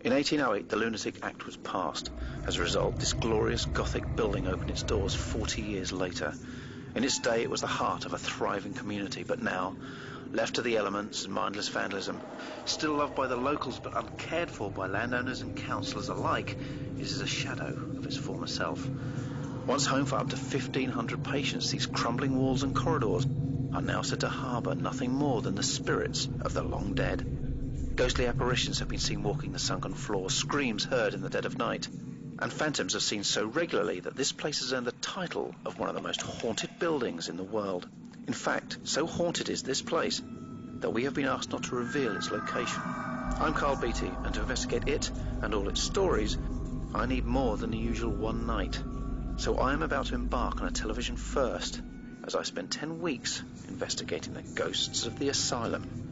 In 1808, the Lunatic Act was passed. As a result, this glorious Gothic building opened its doors 40 years later. In its day, it was the heart of a thriving community, but now, left to the elements and mindless vandalism, still loved by the locals but uncared for by landowners and councillors alike, it is a shadow of its former self. Once home for up to 1,500 patients, these crumbling walls and corridors are now said to harbour nothing more than the spirits of the long dead. Ghostly apparitions have been seen walking the sunken floor, screams heard in the dead of night, and phantoms are seen so regularly that this place has earned the title of one of the most haunted buildings in the world. In fact, so haunted is this place that we have been asked not to reveal its location. I'm Karl Beattie, and to investigate it and all its stories, I need more than the usual one night. So I am about to embark on a television first, as I spend 10 weeks investigating the ghosts of the Asylum.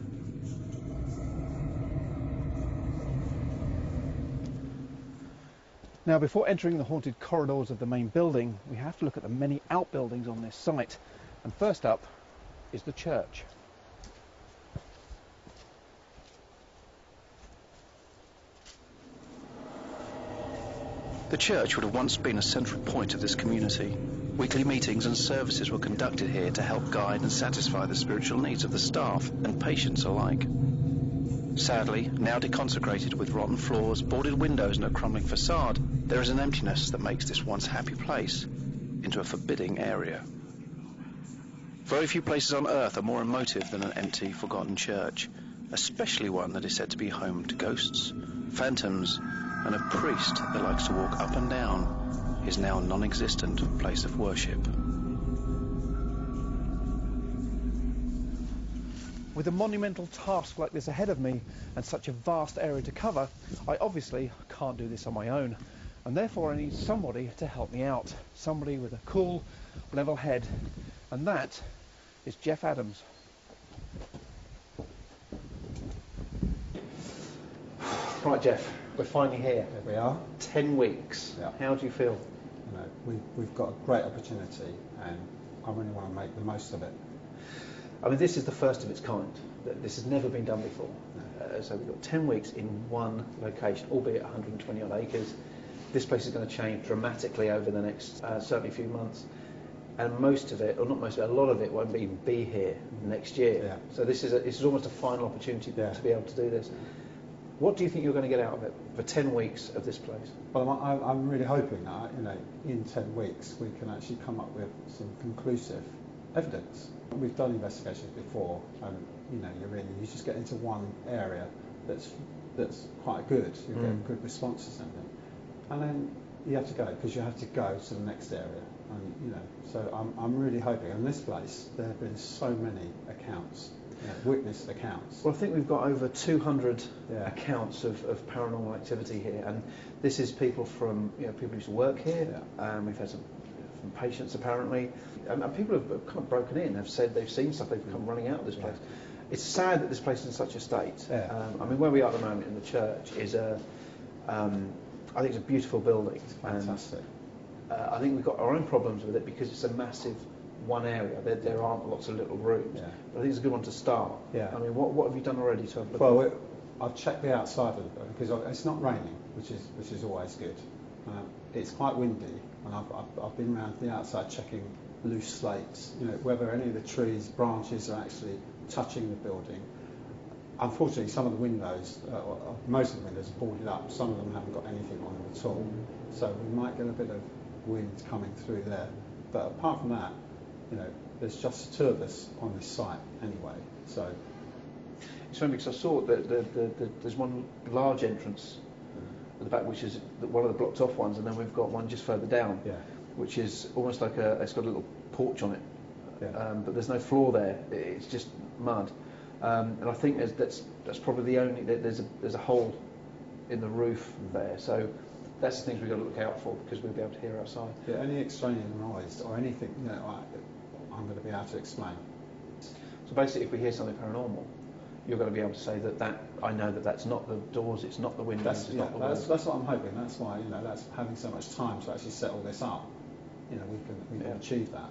Now, before entering the haunted corridors of the main building, we have to look at the many outbuildings on this site. And first up is the church. The church would have once been a central point of this community. Weekly meetings and services were conducted here to help guide and satisfy the spiritual needs of the staff and patients alike. Sadly, now deconsecrated with rotten floors, boarded windows and a crumbling facade, there is an emptiness that makes this once happy place into a forbidding area. Very few places on earth are more emotive than an empty, forgotten church, especially one that is said to be home to ghosts, phantoms, and a priest that likes to walk up and down his now non-existent place of worship. With a monumental task like this ahead of me and such a vast area to cover, I obviously can't do this on my own, and therefore I need somebody to help me out, somebody with a cool, level head, and that is Geoff Adams. Right, Geoff, we're finally here. There we are. 10 weeks. Yeah. How do you feel? You know, we've got a great opportunity, and I really want to make the most of it. I mean, this is the first of its kind. This has never been done before. So we've got 10 weeks in one location, albeit 120 odd acres. This place is going to change dramatically over the next certainly few months. And most of it, or not most of it, a lot of it won't even be here next year. Yeah. So this is almost a final opportunity to be able to do this. What do you think you're going to get out of it for 10 weeks of this place? Well, I'm really hoping that, you know, in 10 weeks we can actually come up with some conclusive evidence. We've done investigations before, and you know, you just get into one area that's quite good. You get good responses and then you have to go, because you have to go to the next area. And you know, so I'm really hoping. In this place, there have been so many accounts, witness accounts. Well, I think we've got over 200 accounts of paranormal activity here, and this is people from people who used to work here. We've had some from patients apparently, and people have kind of broken in, have said they've seen stuff, they've come running out of this place. It's sad that this place is in such a state. I mean, where we are at the moment in the church is I think it's a beautiful building. It's fantastic. And, I think we've got our own problems with it because it's a massive one area. There aren't lots of little rooms. But I think it's a good one to start. I mean, what have you done already to have a look? Well, I've checked the outside of the building because it's not raining, which is always good. It's quite windy, and I've been around the outside checking loose slates, whether any of the trees, branches are actually touching the building. Unfortunately, some of the windows, most of the windows are boarded up. Some of them haven't got anything on them at all. So we might get a bit of wind coming through there. But apart from that, there's just two of us on this site anyway. So it's funny because I saw that there's one large entrance at the back, which is one of the blocked off ones, and then we've got one just further down, which is almost like it's got a little porch on it, but there's no floor there. It's just mud, and I think that's probably the only. There's a hole in the roof there, so that's the things we've got to look out for, because we'll be able to hear outside. Any extraneous noise or anything, I'm going to be able to explain. So basically, if we hear something paranormal, you're going to be able to say that I know that's not the doors, it's not the windows, it's not the walls. That's what I'm hoping. That's why that's having so much time to actually set all this up. We can achieve that.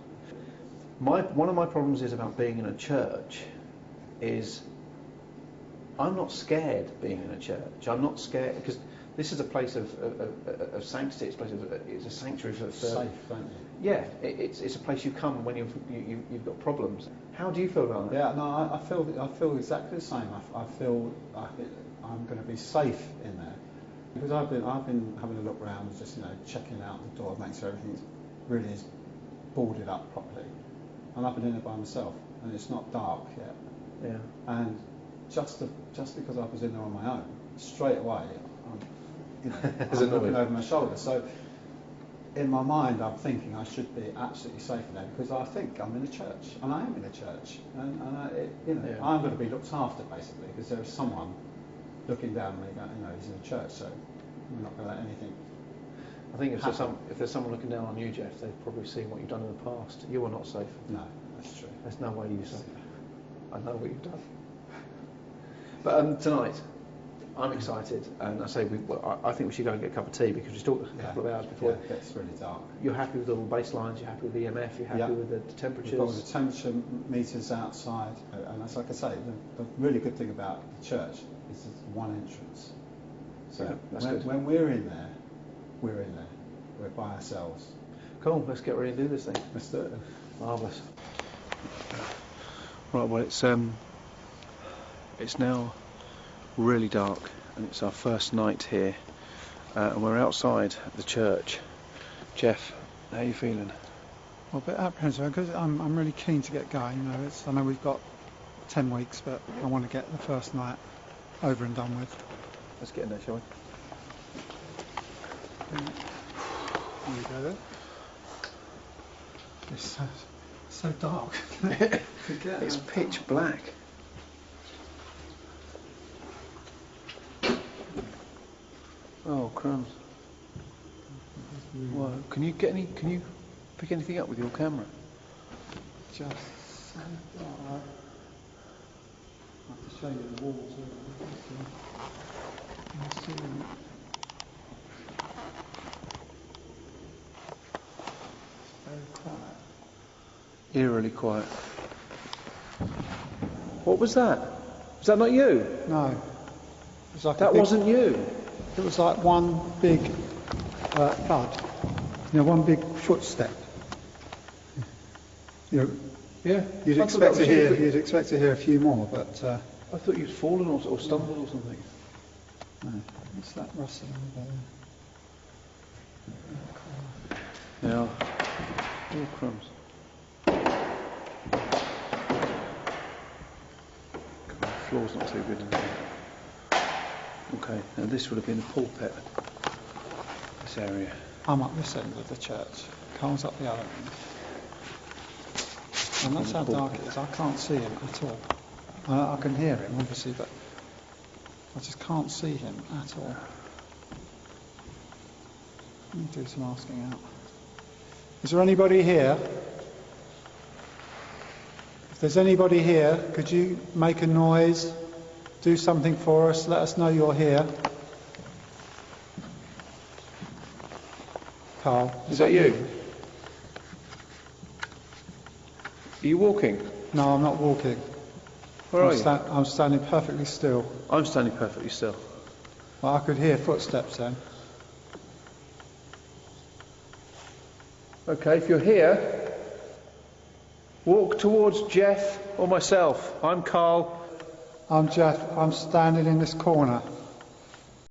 One of my problems is about being in a church is I'm not scared being in a church. I'm not scared because this is a place of sanctity. It's a sanctuary for safe, don't you? Yeah, it's a place you come when you've got problems. How do you feel about that? Yeah, no, I feel exactly the same. I feel I'm going to be safe in there because I've been having a look around, just checking out the door, making sure everything really is boarded up properly. And I've been in there by myself, and it's not dark yet. Yeah. And just because I was in there on my own, straight away, I'm looking over my shoulder. So in my mind, I'm thinking I should be absolutely safe in there because I think I'm in a church, and I am in a church, and I'm going to be looked after basically because there is someone looking down on me, going, he's in a church, so we're not going to let anything. I think if there's someone looking down on you, Geoff, they've probably seen what you've done in the past. You are not safe. No, that's true. There's no way you're safe. I know what you've done. But tonight, I'm excited, and I think we should go and get a cup of tea because we talked a couple of hours before. Yeah, it's really dark. You're happy with all the baselines, you're happy with the EMF, you're happy with the temperatures. We've got the temperature meters outside, and that's like I say, the really good thing about the church is it's one entrance. So when we're in there, we're in there. We're by ourselves. Cool, let's get ready to do this thing. Let's do it then. Marvellous. Right, well, it's now really dark, and it's our first night here, and we're outside the church. Geoff, how are you feeling? Well, a bit apprehensive because I'm really keen to get going. I know we've got 10 weeks, but I want to get the first night over and done with. Let's get in there, shall we? There you go then. It's so dark. It's pitch black. Oh, crumbs. Well, can you pick anything up with your camera? Just so dark. I have to show you the walls. Very quiet. Eerily quiet. What was that? Was that not you? No. It was like that wasn't you. It was like one big thud. One big footstep. Yeah. You'd expect to hear a few more, but I thought you'd fallen or stumbled or something. No. What's that rustling over Yeah. there? Oh, crumbs. God, the floor's not too good. Okay, now this would have been the pulpit. This area. I'm up this end of the church. Karl's up the other end. And that's how dark it is. I can't see him at all. I can hear him, obviously, but I just can't see him at all. Let me do some asking out. Is there anybody here? If there's anybody here, could you make a noise? Do something for us. Let us know you're here. Karl. Is that you? Are you walking? No, I'm not walking. Where are you? I'm standing perfectly still. I'm standing perfectly still. Well, I could hear footsteps then. Okay, if you're here, walk towards Geoff or myself. I'm Karl. I'm Geoff. I'm standing in this corner.